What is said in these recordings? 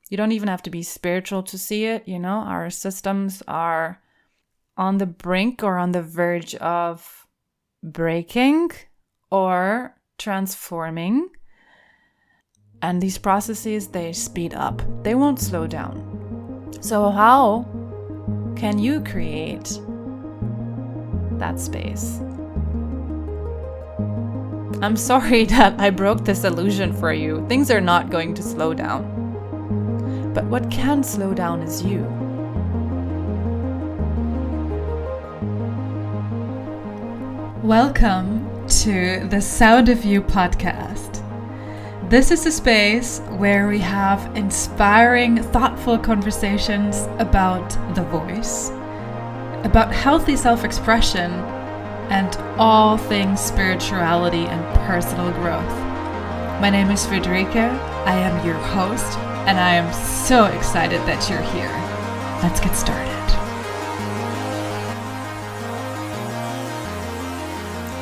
You don't even have to be spiritual to see it. Our systems are on the brink or on the verge of breaking or transforming. And these processes, they speed up. They won't slow down. So how can you create that space? I'm sorry that I broke this illusion for you. Things are not going to slow down. But what can slow down is you. Welcome to the Sound of You podcast. This is a space where we have inspiring, thoughtful conversations about the voice, about healthy self-expression, and all things spirituality and personal growth. My name is Friederike. I am your host, and I am so excited that you're here. Let's get started.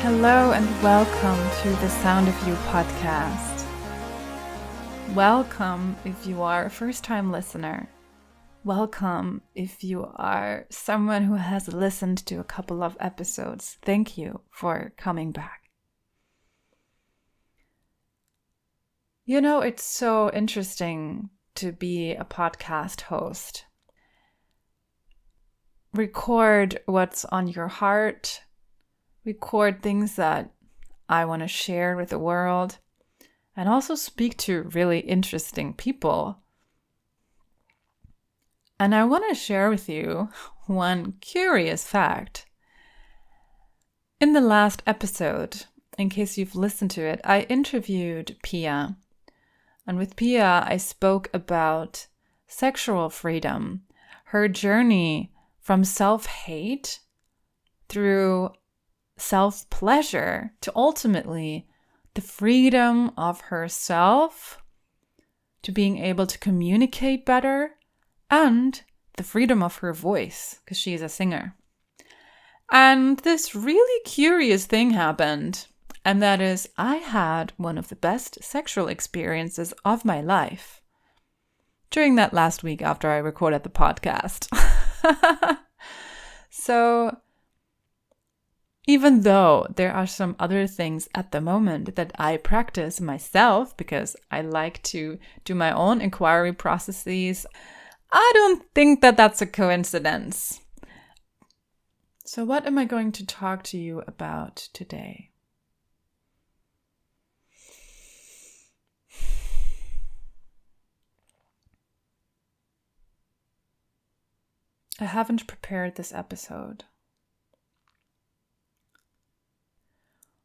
Hello and welcome to the Sound of You podcast. Welcome if you are a first-time listener. Welcome if you are someone who has listened to a couple of episodes. Thank you for coming back. It's so interesting to be a podcast host. Record what's on your heart. Record things that I want to share with the world. And also speak to really interesting people. And I want to share with you one curious fact. In the last episode, in case you've listened to it, I interviewed Pia. And with Pia, I spoke about sexual freedom, her journey from self-hate through self-pleasure to ultimately the freedom of herself, to being able to communicate better, and the freedom of her voice, because she is a singer. And this really curious thing happened, and that is I had one of the best sexual experiences of my life during that last week after I recorded the podcast. So even though there are some other things at the moment that I practice myself because I like to do my own inquiry processes, I don't think that that's a coincidence. So what am I going to talk to you about today? I haven't prepared this episode.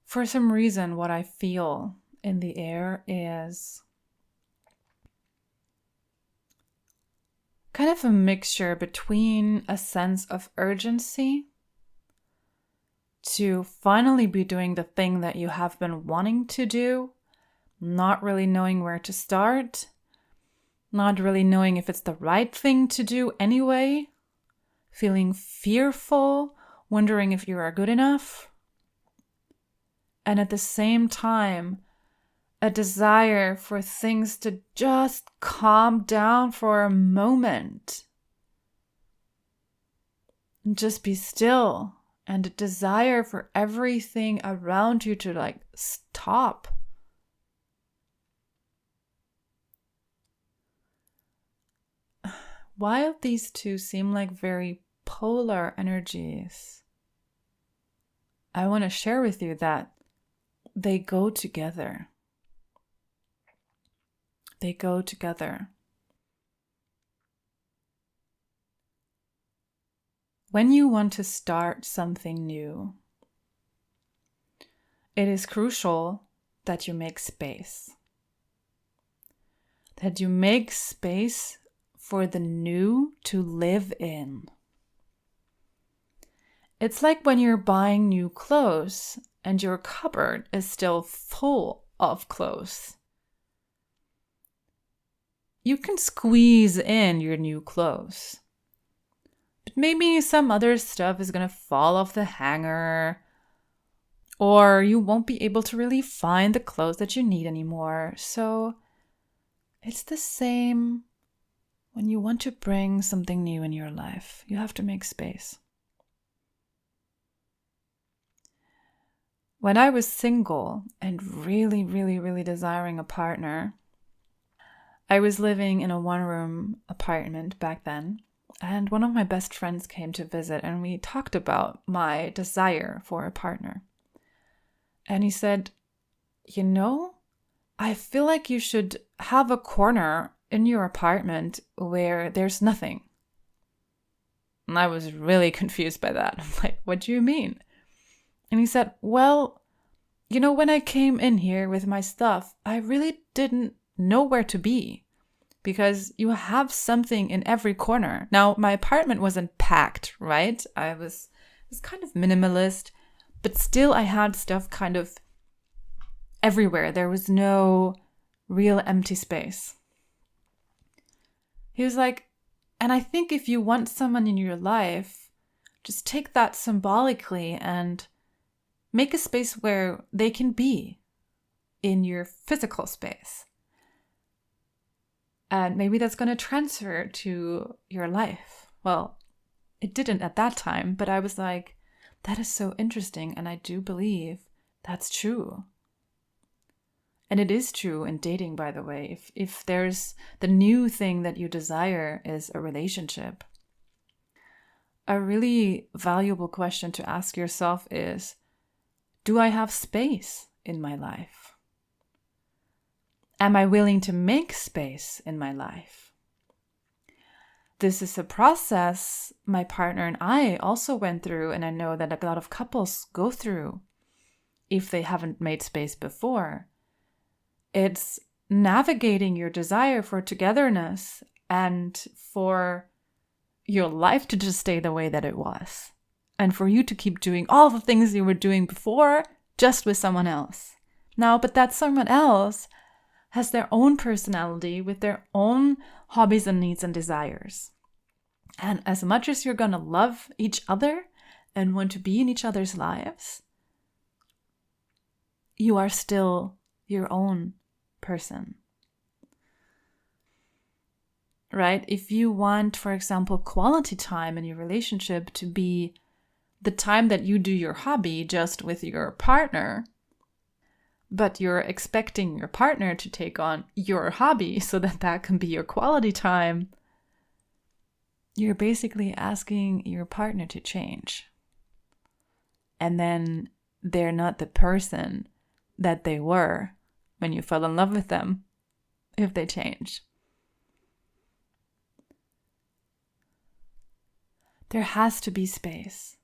For some reason, what I feel in the air is kind of a mixture between a sense of urgency to finally be doing the thing that you have been wanting to do, not really knowing where to start, not really knowing if it's the right thing to do anyway, feeling fearful, wondering if you are good enough. And at the same time, a desire for things to just calm down for a moment. And just be still. And a desire for everything around you to stop. While these two seem like very polar energies, I want to share with you that they go together. They go together. When you want to start something new, it is crucial that you make space. That you make space for the new to live in. It's like when you're buying new clothes and your cupboard is still full of clothes. You can squeeze in your new clothes. But maybe some other stuff is going to fall off the hanger, or you won't be able to really find the clothes that you need anymore. So it's the same When you want to bring something new in your life, you have to make space. When I was single and really, really, really desiring a partner, I was living in a one-room apartment back then, and one of my best friends came to visit, and we talked about my desire for a partner. And he said, I feel like you should have a corner in your apartment where there's nothing. And I was really confused by that. I'm like, what do you mean? And he said, well, when I came in here with my stuff, I really didn't know where to be because you have something in every corner. Now, my apartment wasn't packed, right? I was kind of minimalist, but still I had stuff kind of everywhere. There was no real empty space. He was like, and I think if you want someone in your life, just take that symbolically and make a space where they can be in your physical space. And maybe that's going to transfer to your life. Well, it didn't at that time, but I was like, that is so interesting. And I do believe that's true. And it is true in dating, by the way. If there's the new thing that you desire is a relationship, a really valuable question to ask yourself is, do I have space in my life? Am I willing to make space in my life? This is a process my partner and I also went through, and I know that a lot of couples go through if they haven't made space before. It's navigating your desire for togetherness and for your life to just stay the way that it was. And for you to keep doing all the things you were doing before, just with someone else. Now, but that someone else has their own personality with their own hobbies and needs and desires. And as much as you're going to love each other and want to be in each other's lives, you are still your own person. Right? If you want, for example, quality time in your relationship to be the time that you do your hobby just with your partner, but you're expecting your partner to take on your hobby so that that can be your quality time, you're basically asking your partner to change. And then they're not the person that they were when you fell in love with them if they change. There has to be space.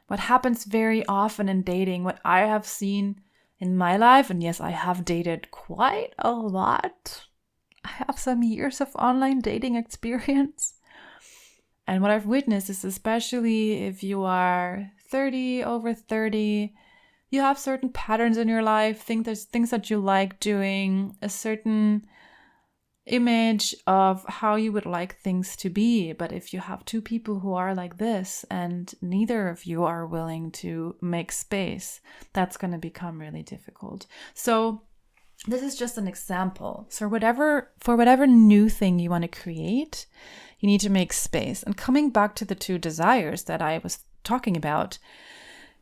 What happens very often in dating, what I have seen in my life, and yes, I have dated quite a lot. I have some years of online dating experience. And what I've witnessed is, especially if you are 30, over 30, you have certain patterns in your life, there's things that you like doing, a certain image of how you would like things to be. But if you have two people who are like this and neither of you are willing to make space, that's going to become really difficult. So this is just an example. So for whatever new thing you want to create, you need to make space. And coming back to the two desires that I was talking about,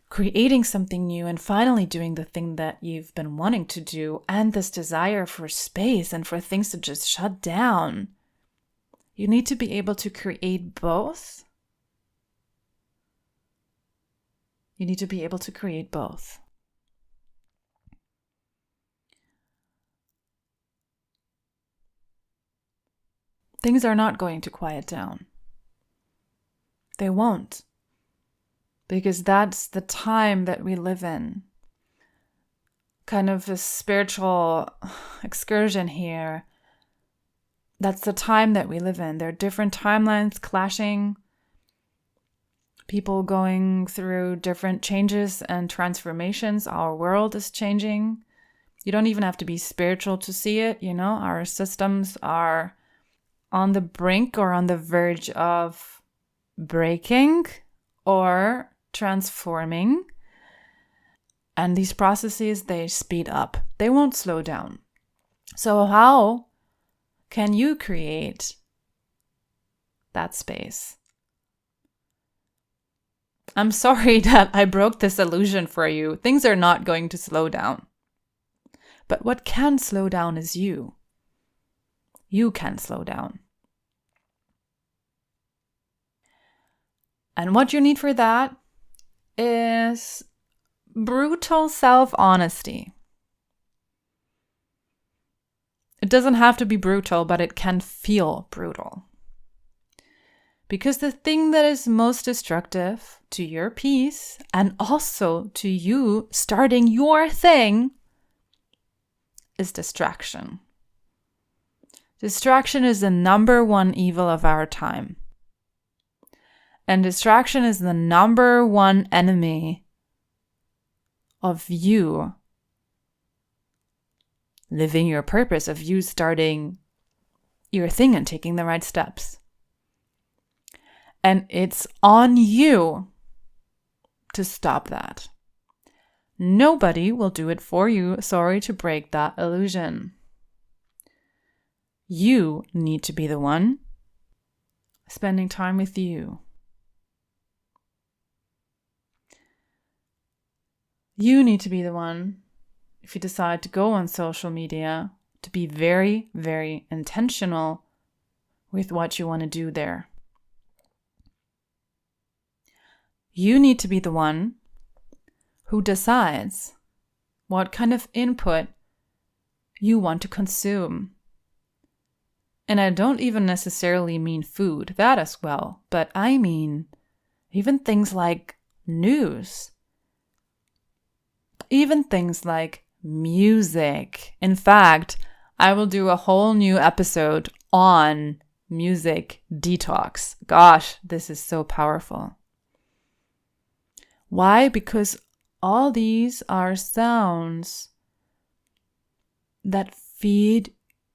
creating something new and finally doing the thing that you've been wanting to do, and this desire for space and for things to just shut down, you need to be able to create both. You need to be able to create both. Things are not going to quiet down. They won't. Because that's the time that we live in. Kind of a spiritual excursion here. That's the time that we live in. There are different timelines clashing. People going through different changes and transformations. Our world is changing. You don't even have to be spiritual to see it. Our systems are on the brink or on the verge of breaking or transforming. And these processes, they speed up. They won't slow down. So how can you create that space. I'm sorry that I broke this illusion for you. Things are not going to slow down. But what can slow down is you. You can slow down. And what you need for that is brutal self-honesty. It doesn't have to be brutal, but it can feel brutal. Because the thing that is most destructive to your peace and also to you starting your thing is distraction. Distraction is the number one evil of our time. And distraction is the number one enemy of you living your purpose, of you starting your thing and taking the right steps. And it's on you to stop that. Nobody will do it for you. Sorry to break that illusion. You need to be the one spending time with you. You need to be the one, if you decide to go on social media, to be very, very intentional with what you want to do there. You need to be the one who decides what kind of input you want to consume. And I don't even necessarily mean food, that as well, but I mean even things like news. Even things like music. In fact, I will do a whole new episode on music detox. Gosh, this is so powerful. Why? Because all these are sounds that feed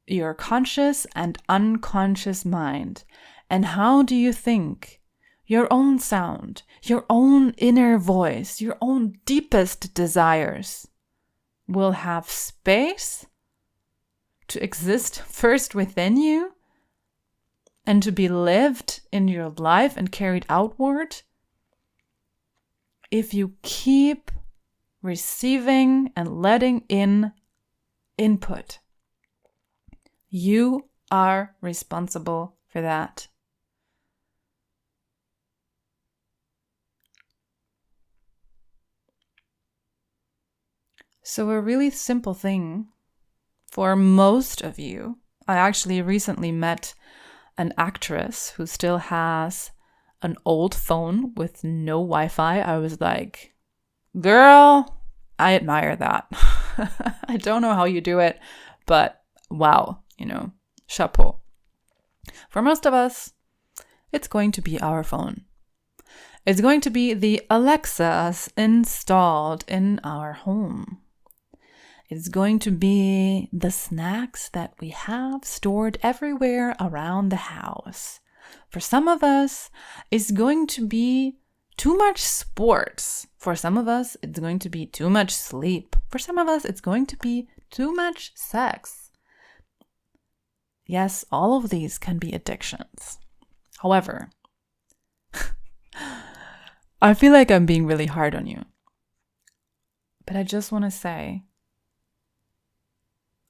your conscious and unconscious mind. And how do you think your own sound, your own inner voice, your own deepest desires will have space to exist first within you and to be lived in your life and carried outward if you keep receiving and letting in input? You are responsible for that. So a really simple thing for most of you, I actually recently met an actress who still has an old phone with no Wi-Fi. I was like, girl, I admire that. I don't know how you do it, but wow, chapeau. For most of us, it's going to be our phone. It's going to be the Alexas installed in our home. It's going to be the snacks that we have stored everywhere around the house. For some of us, it's going to be too much sports. For some of us, it's going to be too much sleep. For some of us, it's going to be too much sex. Yes, all of these can be addictions. However, I feel like I'm being really hard on you. But I just want to say,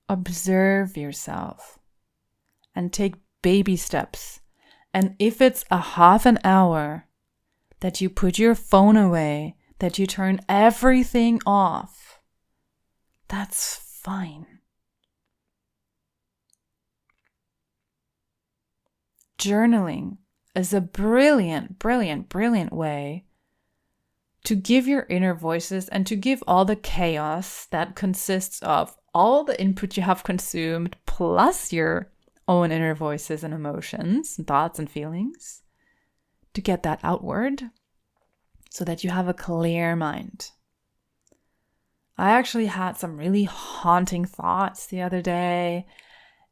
observe yourself and take baby steps. And if it's a half an hour that you put your phone away, that you turn everything off, that's fine. Journaling is a brilliant, brilliant, brilliant way to give your inner voices and to give all the chaos that consists of all the input you have consumed plus your own inner voices and emotions, and thoughts and feelings, to get that outward so that you have a clear mind. I actually had some really haunting thoughts the other day,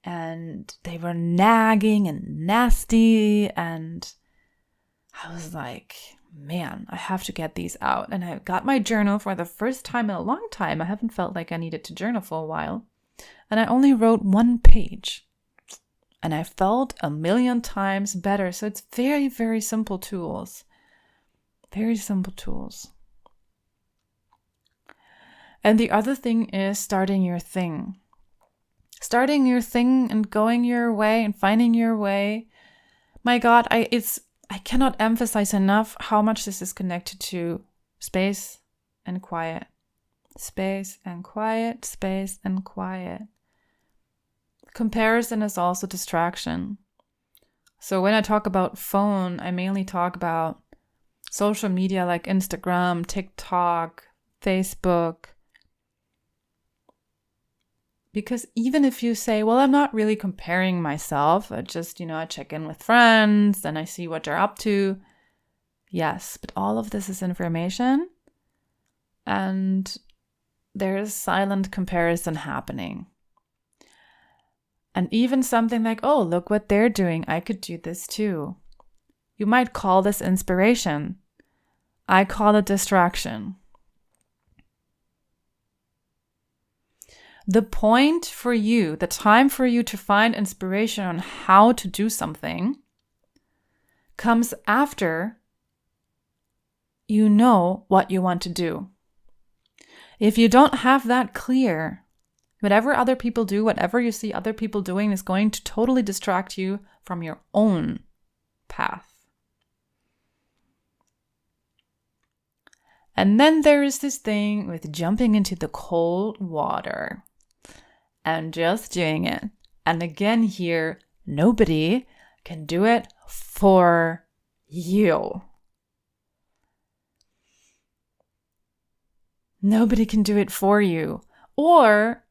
and they were nagging and nasty, and I was like, man, I have to get these out. And I got my journal for the first time in a long time. I haven't felt like I needed to journal for a while. And I only wrote 1 page. And I felt 1,000,000 times better. So it's very, very simple tools. Very simple tools. And the other thing is starting your thing. Starting your thing and going your way and finding your way. My God, I cannot emphasize enough how much this is connected to space and quiet. Space and quiet, space and quiet. Comparison is also distraction. So when I talk about phone, I mainly talk about social media like Instagram, TikTok, Facebook. Because even if you say, well, I'm not really comparing myself, I just, I check in with friends and I see what they're up to. Yes, but all of this is information and there's silent comparison happening. And even something like, oh, look what they're doing. I could do this too. You might call this inspiration. I call it distraction. The point for you, the time for you to find inspiration on how to do something comes after you know what you want to do. If you don't have that clear, whatever other people do, whatever you see other people doing is going to totally distract you from your own path. And then there is this thing with jumping into the cold water and just doing it. And again here, nobody can do it for you. Nobody can do it for you. Or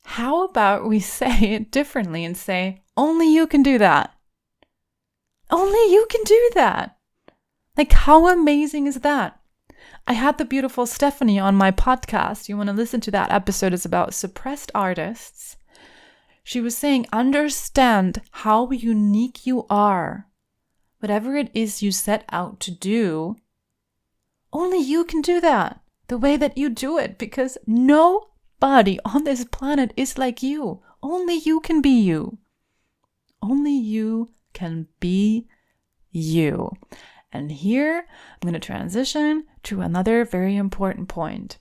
how about we say it differently and say, only you can do that. Only you can do that. Like, how amazing is that? I had the beautiful Stephanie on my podcast. You want to listen to that episode? It's about suppressed artists. She was saying, understand how unique you are. Whatever it is you set out to do, only you can do that the way that you do it, because nobody on this planet is like you. Only you can be you. Only you can be you. And here I'm going to transition to another very important point.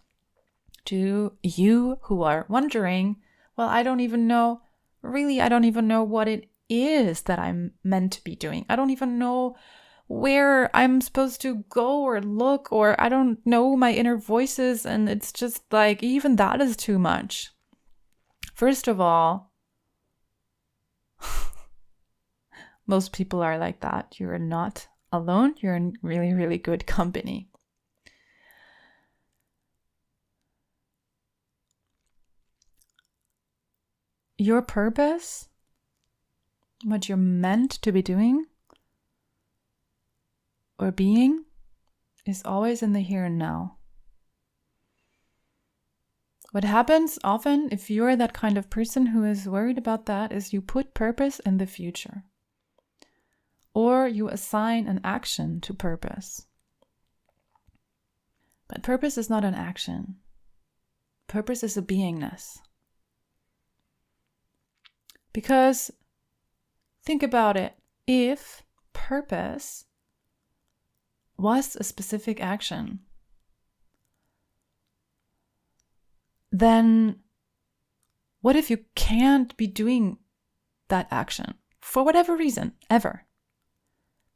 To you who are wondering, well, I don't even know what it is that I'm meant to be doing. I don't even know where I'm supposed to go or look, or I don't know my inner voices, and it's just like, even that is too much. First of all, most people are like that. You're not alone. You're in really, really good company. Your purpose, what you're meant to be doing or being, is always in the here and now. What happens often, if you're that kind of person who is worried about that, is you put purpose in the future. Or you assign an action to purpose. But purpose is not an action. Purpose is a beingness. Because, think about it, if purpose was a specific action, then what if you can't be doing that action for whatever reason, ever?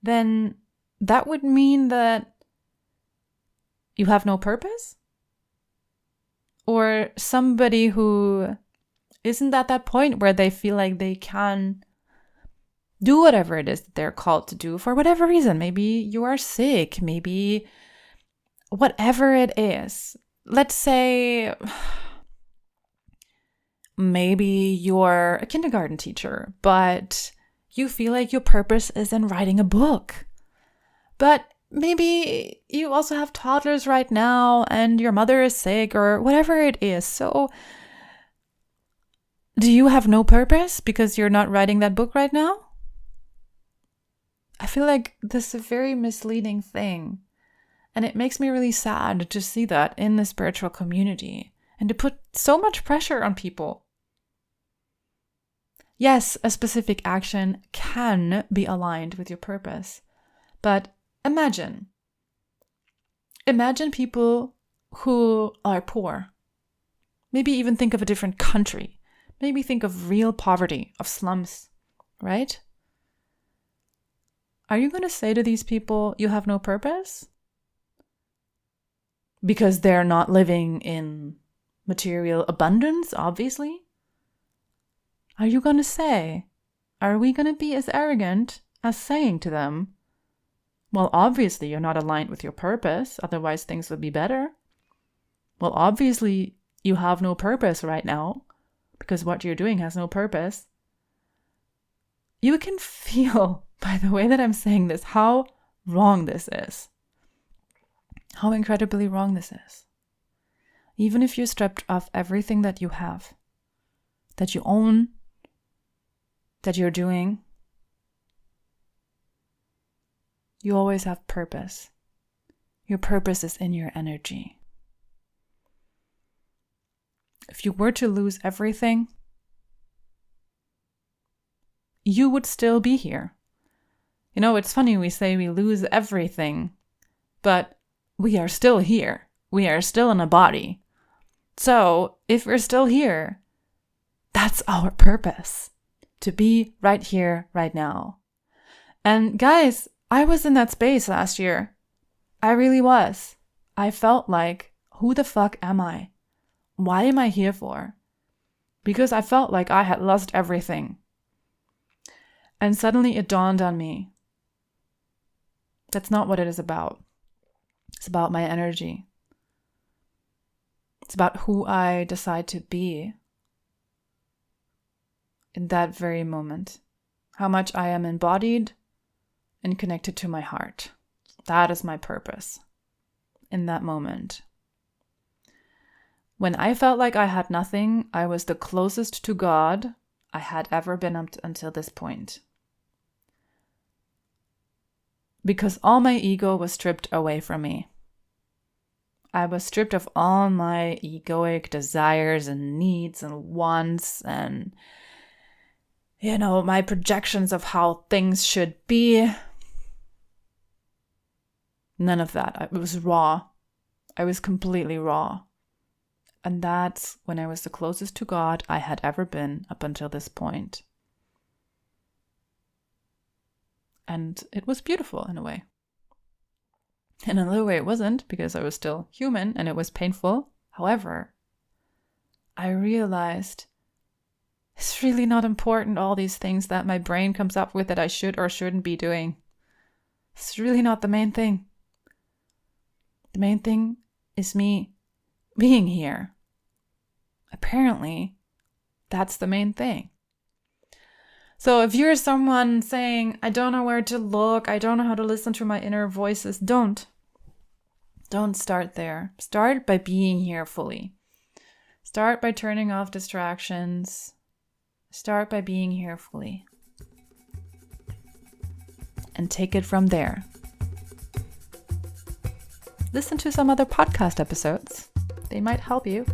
Then that would mean that you have no purpose? Or somebody who isn't at that point where they feel like they can do whatever it is that they're called to do for whatever reason. Maybe you are sick, maybe whatever it is. Let's say maybe you're a kindergarten teacher, but you feel like your purpose is in writing a book. But maybe you also have toddlers right now and your mother is sick or whatever it is. So do you have no purpose because you're not writing that book right now? I feel like this is a very misleading thing. And it makes me really sad to see that in the spiritual community and to put so much pressure on people. Yes, a specific action can be aligned with your purpose. But imagine people who are poor. Maybe even think of a different country. Maybe think of real poverty, of slums, right? Are you going to say to these people, you have no purpose? Because they're not living in material abundance, obviously? Are you going to say, are we going to be as arrogant as saying to them, well, obviously you're not aligned with your purpose, otherwise things would be better. Well, obviously you have no purpose right now because what you're doing has no purpose. You can feel, by the way that I'm saying this, how wrong this is. How incredibly wrong this is. Even if you're stripped of everything that you have, that you own, that you're doing, you always have purpose. Your purpose is in your energy. If you were to lose everything, you would still be here. You know, it's funny we say we lose everything, but we are still here. We are still in a body. So if we're still here, that's our purpose. To be right here, right now. And guys, I was in that space last year. I really was. I felt like, who the fuck am I? Why am I here for? Because I felt like I had lost everything. And suddenly it dawned on me. That's not what it is about. It's about my energy. It's about who I decide to be in that very moment. How much I am embodied and connected to my heart. That is my purpose in that moment. When I felt like I had nothing, I was the closest to God I had ever been up until this point. Because all my ego was stripped away from me. I was stripped of all my egoic desires and needs and wants and, my projections of how things should be. None of that. It was raw. I was completely raw. And that's when I was the closest to God I had ever been up until this point. And it was beautiful in a way. In another way it wasn't, because I was still human and it was painful. However, I realized it's really not important, all these things that my brain comes up with that I should or shouldn't be doing. It's really not the main thing. The main thing is me being here. Apparently, that's the main thing. So if you're someone saying, I don't know where to look, I don't know how to listen to my inner voices, don't start there. Start by being here fully. Start by turning off distractions. Start by being here fully. And take it from there. Listen to some other podcast episodes. They might help you.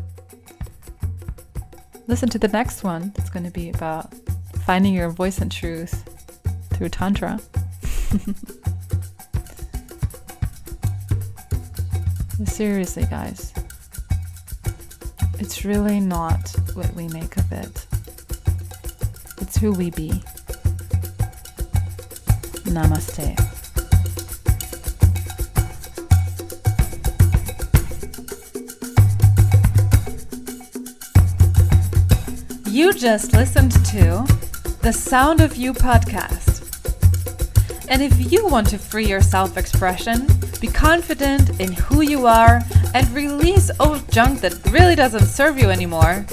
Listen to the next one. It's going to be about finding your voice and truth through Tantra. Seriously, guys. It's really not what we make of it. It's who we be. Namaste. You just listened to the Sound of You podcast. And if you want to free your self-expression, be confident in who you are, and release old junk that really doesn't serve you anymore,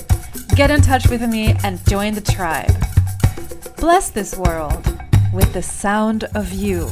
get in touch with me and join the tribe. Bless this world with the sound of you.